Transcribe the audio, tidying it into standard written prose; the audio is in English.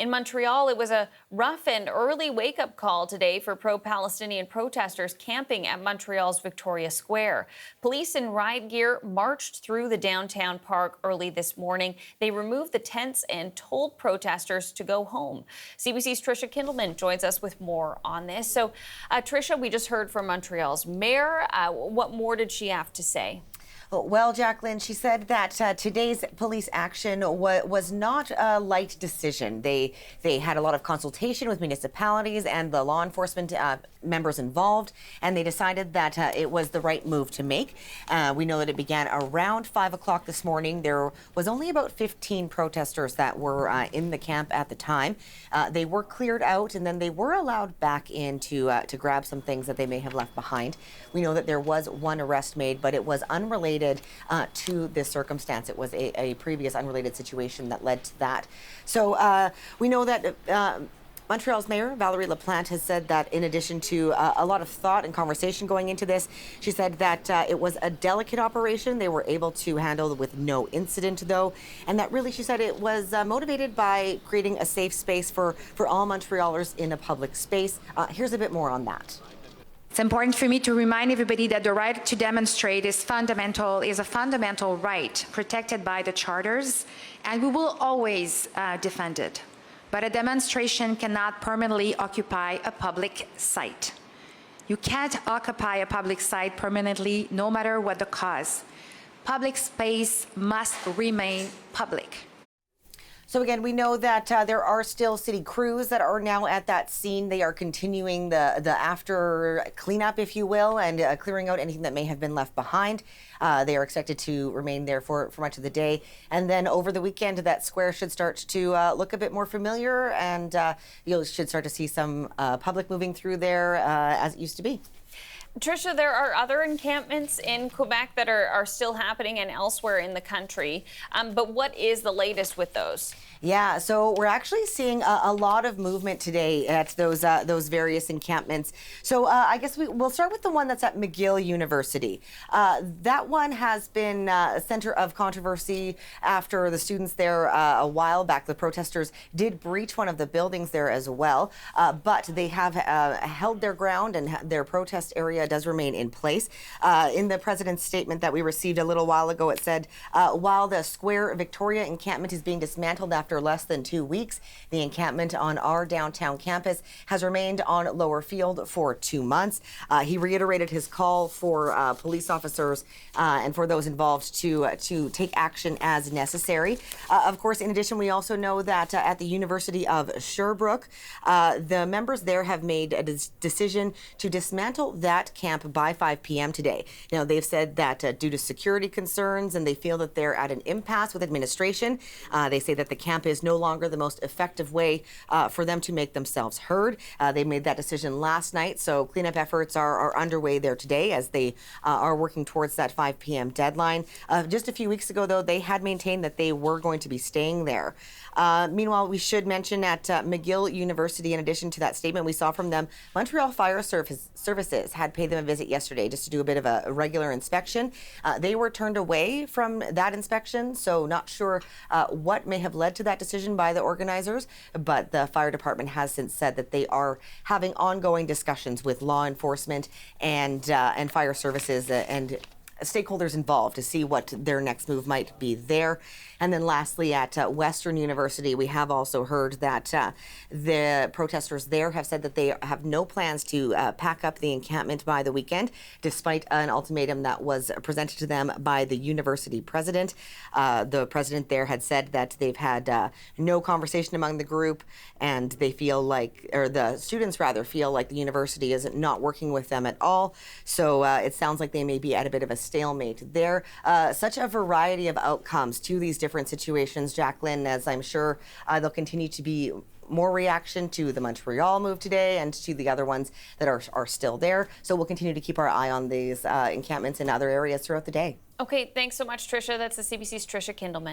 In Montreal, it was a rough and early wake-up call today for pro-Palestinian protesters camping at Montreal's Victoria Square. Police in riot gear marched through the downtown park early this morning. They removed the tents and told protesters to go home. CBC's Tricia Kindleman joins us with more on this. So, Tricia, we just heard from Montreal's mayor. What more did she have to say? Well, Jacqueline, she said that today's police action was not a light decision. They had a lot of consultation with municipalities and the law enforcement members involved, and they decided that it was the right move to make. We know that it began around 5 o'clock this morning. There was only about 15 protesters that were in the camp at the time. They were cleared out, and then they were allowed back in to grab some things that they may have left behind. We know that there was one arrest made, but it was unrelated to this circumstance. It was a previous unrelated situation that led to that. So we know that Montreal's mayor, Ville-Marie has said that in addition to a lot of thought and conversation going into this, she said that it was a delicate operation. They were able to handle with no incident, though, and that really, she said, it was motivated by creating a safe space for all Montrealers in a public space. Here's a bit more on that. It's important for me to remind everybody that the right to demonstrate is a fundamental right protected by the charters, and we will always defend it. But a demonstration cannot permanently occupy a public site. You can't occupy a public site permanently, no matter what the cause. Public space must remain public. So again, we know that there are still city crews that are now at that scene. They are continuing the after cleanup, if you will, and clearing out anything that may have been left behind. They are expected to remain there for much of the day. And then over the weekend, that square should start to look a bit more familiar, and you should start to see some public moving through there as it used to be. Tricia, there are other encampments in Quebec that are still happening and elsewhere in the country. But what is the latest with those? Yeah, so we're actually seeing a lot of movement today at those various encampments. So I guess we'll start with the one that's at McGill University. That one has been a center of controversy after the students there a while back. The protesters did breach one of the buildings there as well, but they have held their ground, and their protest area does remain in place. In the president's statement that we received a little while ago, it said, while the Square Victoria encampment is being dismantled after less than 2 weeks, the encampment on our downtown campus has remained on Lower Field for 2 months. He reiterated his call for police officers and for those involved to take action as necessary. Of course, in addition, we also know that at the University of Sherbrooke, the members there have made a decision to dismantle that camp by 5 p.m. today. Now, they've said that due to security concerns, and they feel that they're at an impasse with administration. They say that the camp is no longer the most effective way for them to make themselves heard. They made that decision last night, so cleanup efforts are underway there today as they are working towards that 5 p.m. deadline. Just a few weeks ago, though, they had maintained that they were going to be staying there. Meanwhile, we should mention at McGill University, in addition to that statement we saw from them, Montreal Fire Services had paid them a visit yesterday just to do a bit of a regular inspection. They were turned away from that inspection, so not sure what may have led to that decision by the organizers, but the fire department has since said that they are having ongoing discussions with law enforcement and fire services and stakeholders involved to see what their next move might be there. And then lastly, at Western University, we have also heard that the protesters there have said that they have no plans to pack up the encampment by the weekend, despite an ultimatum that was presented to them by the university president. The president there had said that they've had no conversation among the group, and they feel like, or the students rather, feel like the university is not working with them at all. So it sounds like they may be at a bit of a stalemate there. Such a variety of outcomes to these different situations, Jacqueline, as I'm sure there'll continue to be more reaction to the Montreal move today and to the other ones that are still there. So we'll continue to keep our eye on these encampments in other areas throughout the day. Okay, thanks so much, Tricia. That's the CBC's Tricia Kindleman.